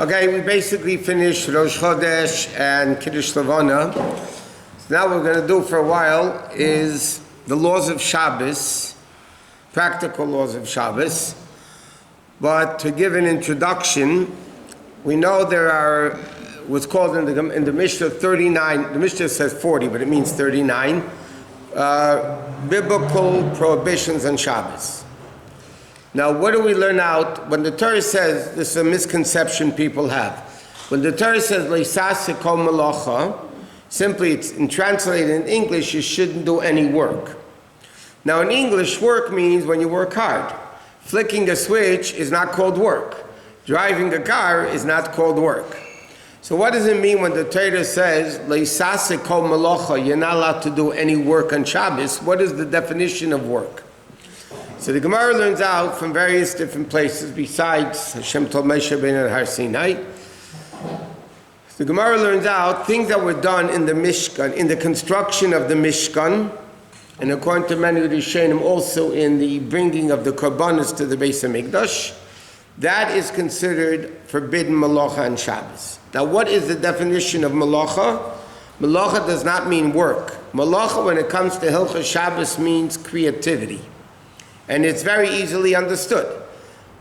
Okay, we basically finished Rosh Chodesh and Kiddush Levana. So now what we're going to do for a while is the laws of Shabbos, practical laws of Shabbos. But to give an introduction, we know there are what's called in the Mishnah 39, the Mishnah says 40, but it means 39, biblical prohibitions on Shabbos. Now, what do we learn out? When the Torah says, this is a misconception people have. When the Torah says, Leisase kol malacha, simply it's translated in English, you shouldn't do any work. Now, in English, work means when you work hard. Flicking a switch is not called work. Driving a car is not called work. So what does it mean when the Torah says, Leisase kol malacha, you're not allowed to do any work on Shabbos? What is the definition of work? So the Gemara learns out from various different places besides Hashem told Moshe Rabbeinu at Har Sinai. The Gemara learns out things that were done in the Mishkan, in the construction of the Mishkan, and according to many Rishonim also in the bringing of the Korbanos to the Beis Hamikdash. That is considered forbidden malacha on Shabbos. Now what is the definition of malacha? Malacha does not mean work. Malacha when it comes to Hilchos Shabbos means creativity. And it's very easily understood.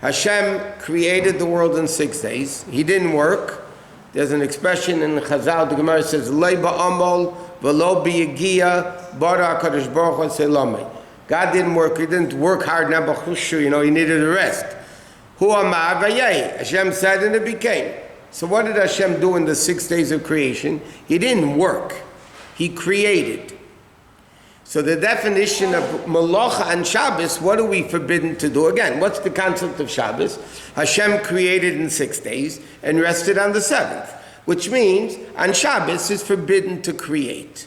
Hashem created the world in 6 days. He didn't work. There's an expression in Chazal, the Gemara says, Lei ba'amal v'lo bi'yagia bara HaKadosh Baruch Hu selamei. God didn't work. He didn't work hard, he needed a rest. Hu amar v'yei. Hashem said and it became. So what did Hashem do in the 6 days of creation? He didn't work. He created. So the definition of malacha and Shabbos, what are we forbidden to do? Again, what's the concept of Shabbos? Hashem created in 6 days and rested on the 7th, which means on Shabbos is forbidden to create.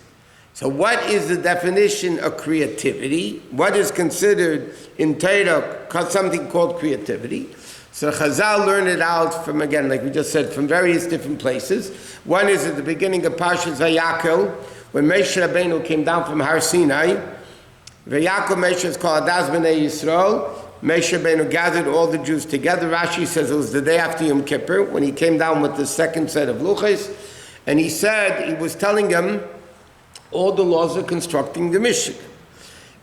So what is the definition of creativity? What is considered in Torah something called creativity? So Chazal learned it out from, again, like we just said, from various different places. One is at the beginning of Parshas Vayakel, when Moshe Rabbeinu came down from Har Sinai. Vayakel Moshe is called Adas B'nai Yisrael. Moshe Rabbeinu gathered all the Jews together. Rashi says it was the day after Yom Kippur when he came down with the second set of luchos. And he said, he was telling them all the laws of constructing the Mishkan.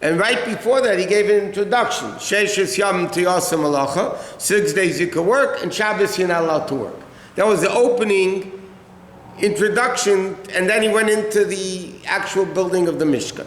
And right before that, he gave an introduction. Sheishes Yom Tiyasa Malacha. 6 days you can work, and Shabbos you're not allowed to work. That was the opening introduction, and then he went into the actual building of the Mishkan.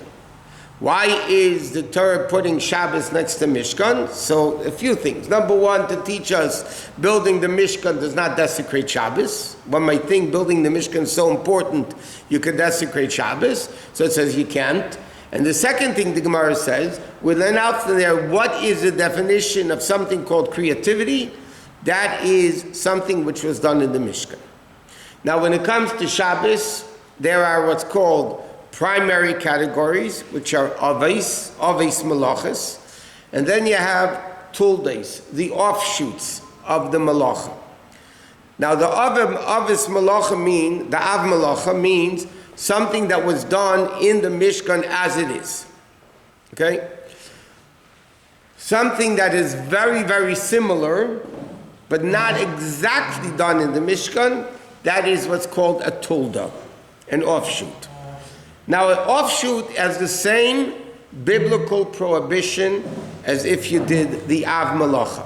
Why is the Torah putting Shabbos next to Mishkan? So a few things. Number one, to teach us building the Mishkan does not desecrate Shabbos. One might think building the Mishkan is so important you could desecrate Shabbos. So it says you can't. And the second thing the Gemara says, we learn out from there what is the definition of something called creativity. That is something which was done in the Mishkan. Now when it comes to Shabbos, there are what's called primary categories, which are Aves Malachas, and then you have Tuldes, the offshoots of the Malacha. Now the Aves Malacha the Av Malacha means something that was done in the Mishkan as it is. Okay? Something that is very, very similar, but not exactly done in the Mishkan. That is what's called a tulda, an offshoot. Now, an offshoot has the same biblical prohibition as if you did the Av Malacha.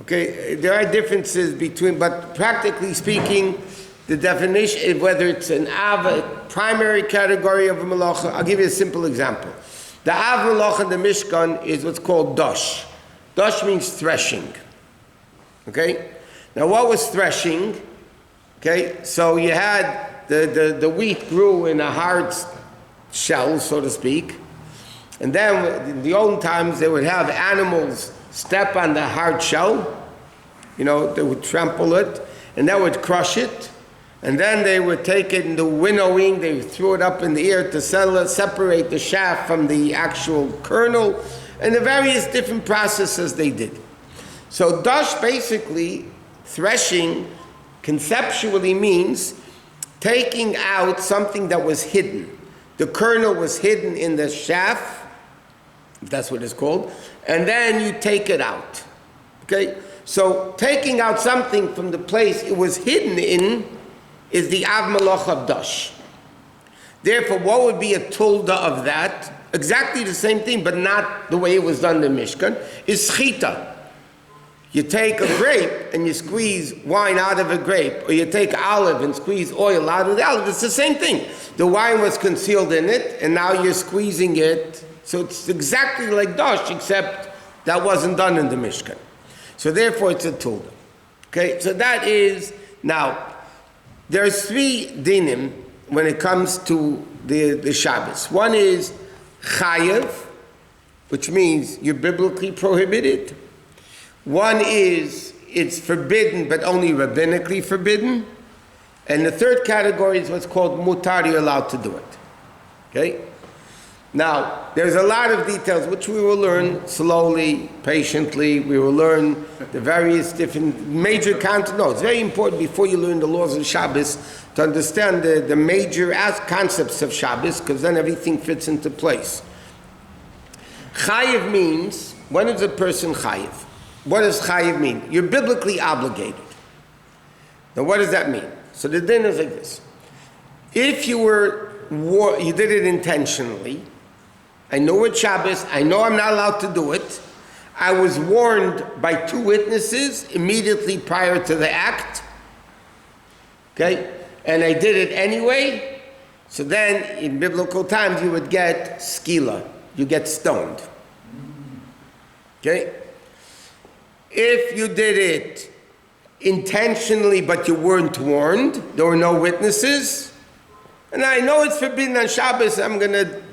Okay, there are differences between, but practically speaking, the definition, whether it's an Av, a primary category of a Malacha, I'll give you a simple example. The Av Malacha in the Mishkan is what's called Dosh. Dosh means threshing. Okay? Now, what was threshing? Okay, so you had the wheat grew in a hard shell, so to speak. And then in the old times, they would have animals step on the hard shell. You know, they would trample it, and that would crush it. And then they would take it into winnowing. They threw it up in the air to separate the chaff from the actual kernel, and the various different processes they did. So dash, basically, threshing, conceptually means taking out something that was hidden. The kernel was hidden in the chaff, if that's what it's called, and then you take it out. Okay? So taking out something from the place it was hidden in is the Av Malach of Dash. Therefore, what would be a tulda of that? Exactly the same thing, but not the way it was done in the Mishkan, is Schita. You take a grape and you squeeze wine out of a grape, or you take olive and squeeze oil out of the olive. It's the same thing. The wine was concealed in it, and now you're squeezing it. So it's exactly like Dash, except that wasn't done in the Mishkan. So therefore, it's a tulda. Okay, so that is, now, there's 3 dinim when it comes to the Shabbos. One is chayev, which means you're biblically prohibited. One is it's forbidden, but only rabbinically forbidden. And the third category is what's called mutar, you're allowed to do it. Okay? Now, there's a lot of details which we will learn slowly, patiently. We will learn the various different major concepts. No, it's very important before you learn the laws of Shabbos to understand the major concepts of Shabbos, because then everything fits into place. Chayiv means, when is a person chayiv? What does chayiv mean? You're biblically obligated. Now what does that mean? So the din is like this. If you you did it intentionally, I know it's Shabbos, I know I'm not allowed to do it, I was warned by 2 witnesses immediately prior to the act, okay, and I did it anyway, so then in biblical times you would get skila, you get stoned. Okay? If you did it intentionally but you weren't warned, there were no witnesses, and I know it's forbidden on Shabbos, I'm going to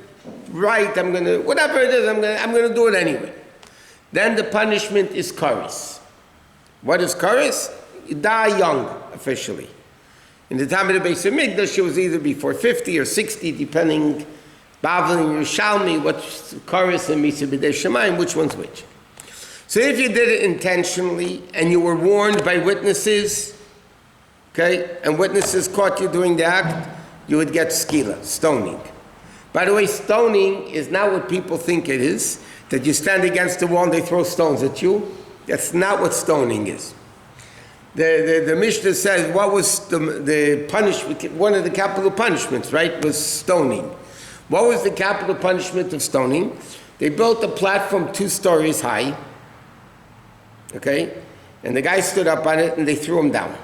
whatever it is, I'm going to do it anyway. Then the punishment is karis. What is karis? You die young, officially. In the time of the Bais Din, it was either before 50 or 60, depending, Bavli and Yerushalmi, what's karis and Misa B'dei Shemayim, which one's which. So if you did it intentionally and you were warned by witnesses, okay, and witnesses caught you doing the act, you would get skila, stoning. By the way, stoning is not what people think it is, that you stand against the wall and they throw stones at you. That's not what stoning is. The Mishnah says what was the punishment, one of the capital punishments, right, was stoning. What was the capital punishment of stoning? They built a platform 2 stories high, okay, and the guy stood up on it and they threw him down.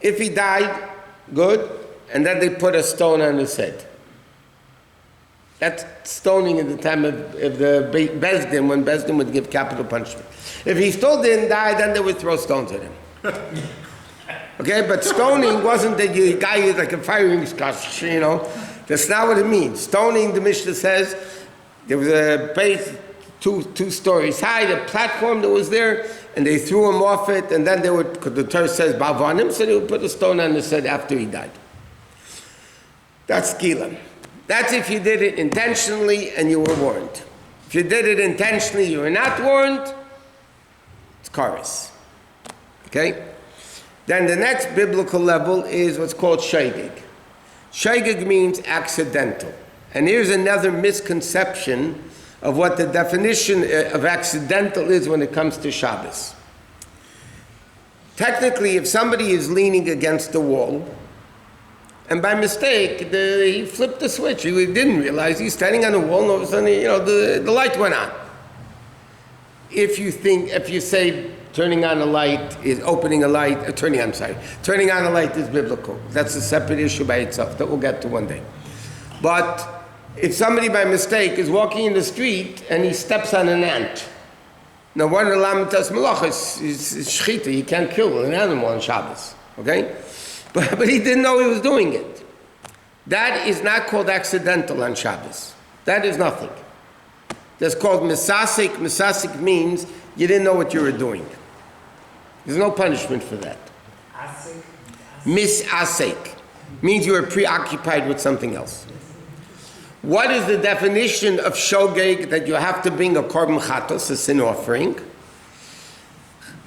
If he died, good, and then they put a stone on his head. That's stoning at the time of the Bais Din, when Bais Din would give capital punishment. If he still didn't die, then they would throw stones at him. Okay, but stoning wasn't that you guy is like a firing squad, you know. That's not what it means. Stoning, the Mishnah says, there was a base 2 stories high, the platform that was there, and they threw him off it, and then they would, because the Torah says bavanim, so they would put a stone on his head after he died. That's kilam. That's if you did it intentionally and you were warned. If you did it intentionally, you were not warned, it's karis. Okay? Then the next biblical level is what's called shaygig. Shaygig means accidental. And here's another misconception of what the definition of accidental is when it comes to Shabbos. Technically, if somebody is leaning against the wall, and by mistake, he flipped the switch, he didn't realize he's standing on the wall, and all of a sudden, the light went on. If you say turning on a light is turning on a light is biblical. That's a separate issue by itself that we'll get to one day. But if somebody by mistake is walking in the street and he steps on an ant, now one of the lamitas malachos is shchita. You can't kill an animal on Shabbos, okay? But he didn't know he was doing it. That is not called accidental on Shabbos. That is nothing. That's called misasik. Misasik means you didn't know what you were doing. There's no punishment for that. Misasik means you were preoccupied with something else. What is the definition of shogeg, that you have to bring a korban chatos, a sin offering?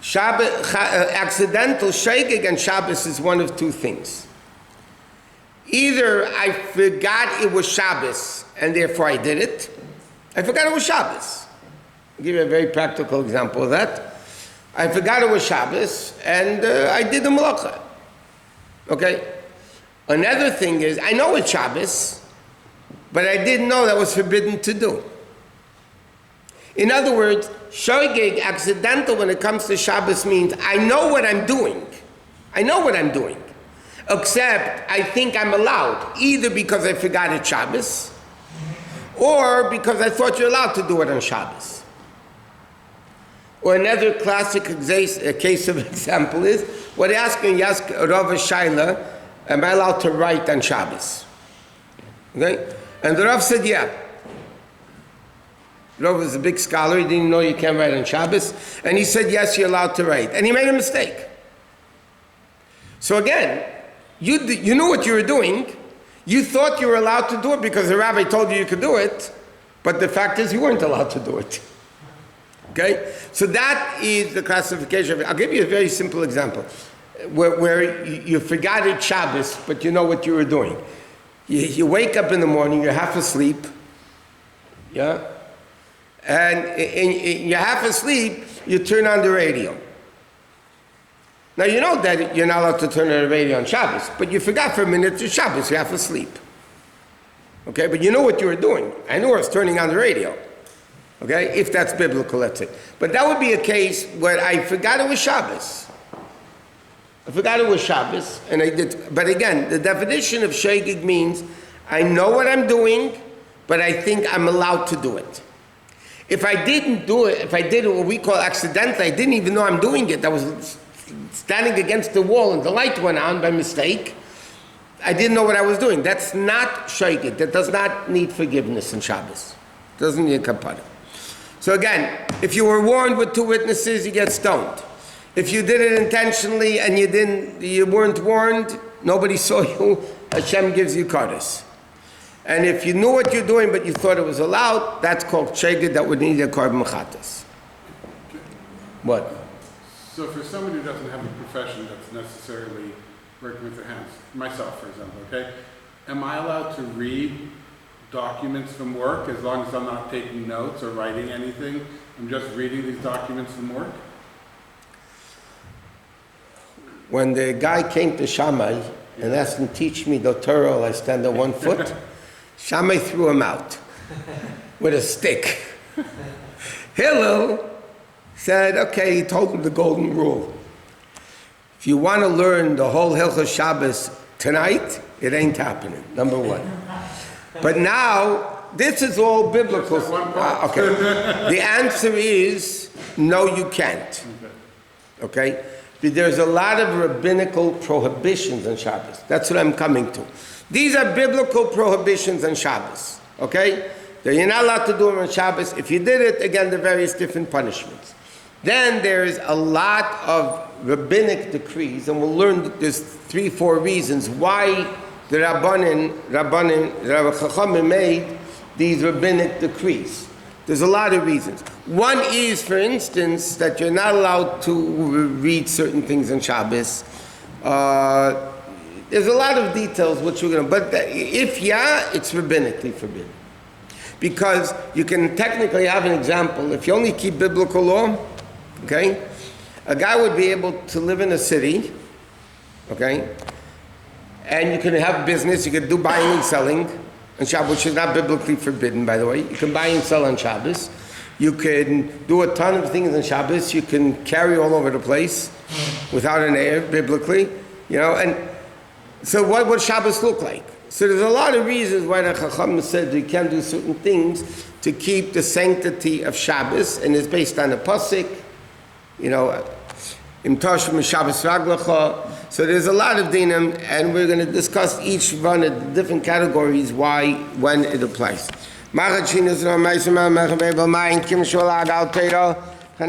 Accidental shogeg and Shabbos is one of 2 things. Either I forgot it was Shabbos and therefore I did it. I forgot it was Shabbos. I'll give you a very practical example of that. I forgot it was Shabbos, and I did the halacha. Okay? Another thing is, I know it's Shabbos, but I didn't know that was forbidden to do. In other words, shogeg, accidental when it comes to Shabbos means I know what I'm doing. I know what I'm doing. Except I think I'm allowed, either because I forgot it's Shabbos, or because I thought you're allowed to do it on Shabbos. Or another classic case of example is, what you ask Rav Shaila, am I allowed to write on Shabbos? Okay? And the Rav said, yeah. Rav was a big scholar, he didn't know you can't write on Shabbos, and he said, yes, you're allowed to write. And he made a mistake. So again, you knew what you were doing, you thought you were allowed to do it because the rabbi told you could do it, but the fact is you weren't allowed to do it. Okay? So that is the classification. I'll give you a very simple example, where you forgot it's Shabbos, but you know what you were doing. You wake up in the morning, you're half asleep, yeah? And you're half asleep, you turn on the radio. Now you know that you're not allowed to turn on the radio on Shabbos, but you forgot for a minute it's Shabbos, you're half asleep. Okay, but you know what you were doing. I knew I was turning on the radio. Okay, if that's biblical, let's say. But that would be a case where I forgot it was Shabbos. I forgot it was Shabbos, and I did. But again, the definition of shogeg means I know what I'm doing, but I think I'm allowed to do it. If I didn't do it, if I did what we call accidental, I didn't even know I'm doing it. I was standing against the wall and the light went on by mistake. I didn't know what I was doing. That's not shogeg. That does not need forgiveness in Shabbos. It doesn't need kapara. So again, if you were warned with 2 witnesses, you get stoned. If you did it intentionally and you weren't warned, nobody saw you, Hashem gives you kares. And if you knew what you're doing but you thought it was allowed, that's called shogeg, that would need a korban chatas. What? So for somebody who doesn't have a profession that's necessarily working with their hands, myself for example, okay, am I allowed to read documents from work as long as I'm not taking notes or writing anything? I'm just reading these documents from work? When the guy came to Shammai and asked him, teach me the Torah, I stand on 1 foot, Shammai threw him out with a stick. Hillel said, okay, he told him the golden rule. If you want to learn the whole halachos Shabbos tonight, it ain't happening, number 1. But now, this is all biblical. Okay. The answer is, no, you can't. Okay? There's a lot of rabbinical prohibitions on Shabbos. That's what I'm coming to. These are biblical prohibitions on Shabbos. Okay? That you're not allowed to do them on Shabbos. If you did it, again, the various different punishments. Then there's a lot of rabbinic decrees, and we'll learn that there's 3-4 reasons why the Rabbi Chachamim made these rabbinic decrees. There's a lot of reasons. One is, for instance, that you're not allowed to read certain things on Shabbos. There's a lot of details which we're going to, but if it's rabbinically forbidden. Because you can technically have an example. If you only keep biblical law, okay, a guy would be able to live in a city, okay, and you can have business, you can do buying and selling on Shabbos, which is not biblically forbidden, by the way. You can buy and sell on Shabbos. You can do a ton of things on Shabbos. You can carry all over the place without an air, biblically. You know, and so what would Shabbos look like? So there's a lot of reasons why the Chacham said you can't do certain things to keep the sanctity of Shabbos, and it's based on a pasuk, you know, Im Toshim Shabbos Raglacha. So there's a lot of dinim, and we're going to discuss each one of the different categories, why, when it applies.